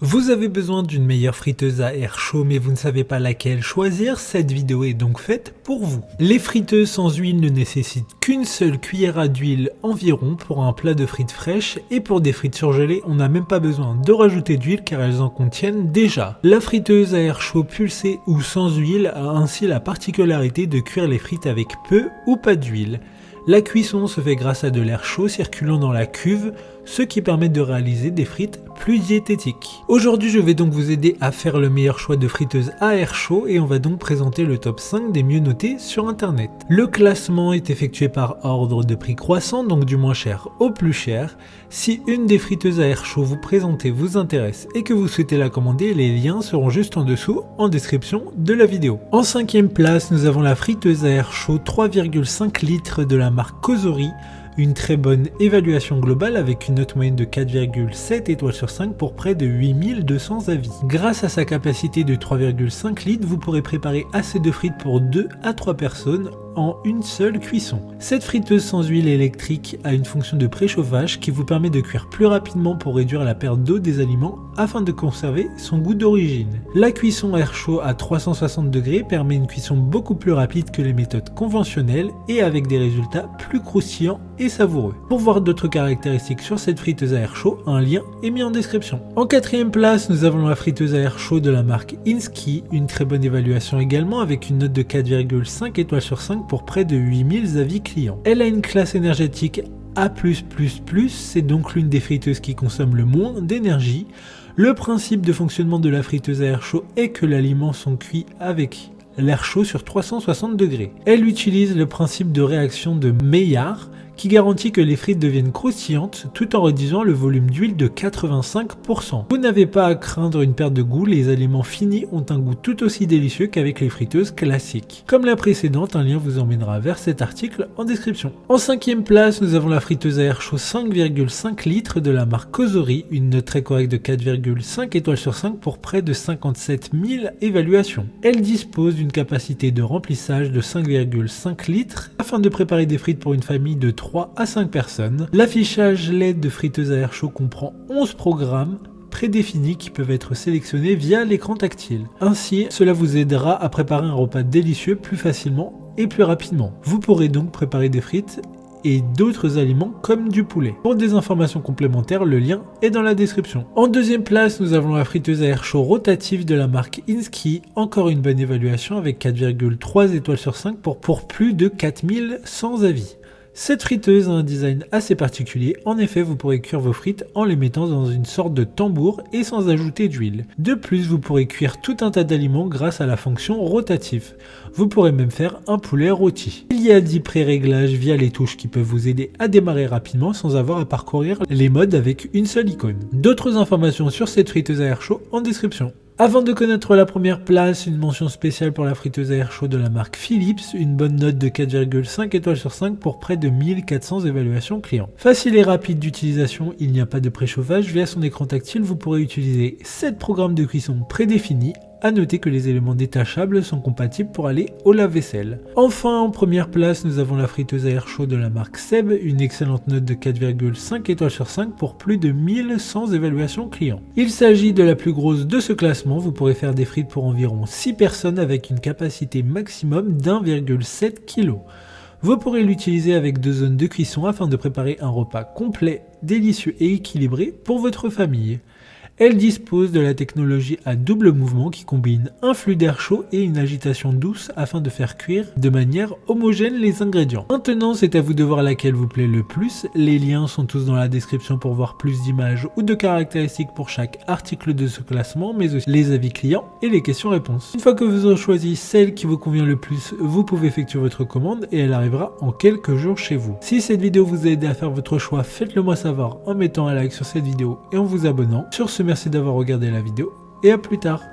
Vous avez besoin d'une meilleure friteuse à air chaud mais vous ne savez pas laquelle choisir, cette vidéo est donc faite pour vous. Les friteuses sans huile ne nécessitent qu'une seule cuillère d'huile environ pour un plat de frites fraîches et pour des frites surgelées on n'a même pas besoin de rajouter d'huile car elles en contiennent déjà. La friteuse à air chaud pulsée ou sans huile a ainsi la particularité de cuire les frites avec peu ou pas d'huile. La cuisson se fait grâce à de l'air chaud circulant dans la cuve, ce qui permet de réaliser des frites plus diététiques. Aujourd'hui, je vais donc vous aider à faire le meilleur choix de friteuse à air chaud et on va donc présenter le top 5 des mieux notés sur internet. Le classement est effectué par ordre de prix croissant, donc du moins cher au plus cher. Si une des friteuses à air chaud vous présentez vous intéresse et que vous souhaitez la commander, les liens seront juste en dessous en description de la vidéo. En 5e place, nous avons la friteuse à air chaud 3,5 litres de la marque Cosori. Une très bonne évaluation globale avec une note moyenne de 4,7 étoiles sur 5 pour près de 8200 avis. Grâce à sa capacité de 3,5 litres, vous pourrez préparer assez de frites pour 2 à 3 personnes en une seule cuisson. Cette friteuse sans huile électrique a une fonction de préchauffage qui vous permet de cuire plus rapidement pour réduire la perte d'eau des aliments afin de conserver son goût d'origine. La cuisson air chaud à 360 degrés permet une cuisson beaucoup plus rapide que les méthodes conventionnelles et avec des résultats plus croustillants et savoureux. Pour voir d'autres caractéristiques sur cette friteuse à air chaud, un lien est mis en description. En 4e place, nous avons la friteuse à air chaud de la marque Insky, une très bonne évaluation également avec une note de 4,5 étoiles sur 5 pour près de 8000 avis clients. Elle a une classe énergétique A+++, c'est donc l'une des friteuses qui consomme le moins d'énergie. Le principe de fonctionnement de la friteuse à air chaud est que l'aliment sont cuits avec l'air chaud sur 360 degrés. Elle utilise le principe de réaction de Maillard qui garantit que les frites deviennent croustillantes tout en réduisant le volume d'huile de 85%. Vous n'avez pas à craindre une perte de goût, les aliments finis ont un goût tout aussi délicieux qu'avec les friteuses classiques. Comme la précédente, un lien vous emmènera vers cet article en description. En 5e place, nous avons la friteuse à air chaud 5,5 litres de la marque Cosori, une note très correcte de 4,5 étoiles sur 5 pour près de 57 000 évaluations. Elle dispose d'une capacité de remplissage de 5,5 litres afin de préparer des frites pour une famille de 3 à 5 personnes. L'affichage LED de friteuse à air chaud comprend 11 programmes prédéfinis qui peuvent être sélectionnés via l'écran tactile. Ainsi, cela vous aidera à préparer un repas délicieux plus facilement et plus rapidement. Vous pourrez donc préparer des frites et d'autres aliments comme du poulet. Pour des informations complémentaires, le lien est dans la description. En 2e place, nous avons la friteuse à air chaud rotative de la marque Insky, encore une bonne évaluation avec 4,3 étoiles sur 5 pour plus de 4100 avis. Cette friteuse a un design assez particulier, en effet vous pourrez cuire vos frites en les mettant dans une sorte de tambour et sans ajouter d'huile. De plus vous pourrez cuire tout un tas d'aliments grâce à la fonction rotative. Vous pourrez même faire un poulet rôti. Il y a 10 pré-réglages via les touches qui peuvent vous aider à démarrer rapidement sans avoir à parcourir les modes avec une seule icône. D'autres informations sur cette friteuse à air chaud en description. Avant de connaître la première place, une mention spéciale pour la friteuse à air chaud de la marque Philips, une bonne note de 4,5 étoiles sur 5 pour près de 1400 évaluations clients. Facile et rapide d'utilisation, il n'y a pas de préchauffage, via son écran tactile vous pourrez utiliser 7 programmes de cuisson prédéfinis. A noter que les éléments détachables sont compatibles pour aller au lave-vaisselle. Enfin, en première place, nous avons la friteuse à air chaud de la marque Seb, une excellente note de 4,5 étoiles sur 5 pour plus de 1100 évaluations clients. Il s'agit de la plus grosse de ce classement, vous pourrez faire des frites pour environ 6 personnes avec une capacité maximum d'1,7 kg. Vous pourrez l'utiliser avec 2 zones de cuisson afin de préparer un repas complet, délicieux et équilibré pour votre famille. Elle dispose de la technologie à double mouvement qui combine un flux d'air chaud et une agitation douce afin de faire cuire de manière homogène les ingrédients. Maintenant, c'est à vous de voir laquelle vous plaît le plus. Les liens sont tous dans la description pour voir plus d'images ou de caractéristiques pour chaque article de ce classement, mais aussi les avis clients et les questions-réponses. Une fois que vous aurez choisi celle qui vous convient le plus, vous pouvez effectuer votre commande et elle arrivera en quelques jours chez vous. Si cette vidéo vous a aidé à faire votre choix, faites-le moi savoir en mettant un like sur cette vidéo et en vous abonnant. Sur ce, merci d'avoir regardé la vidéo et à plus tard.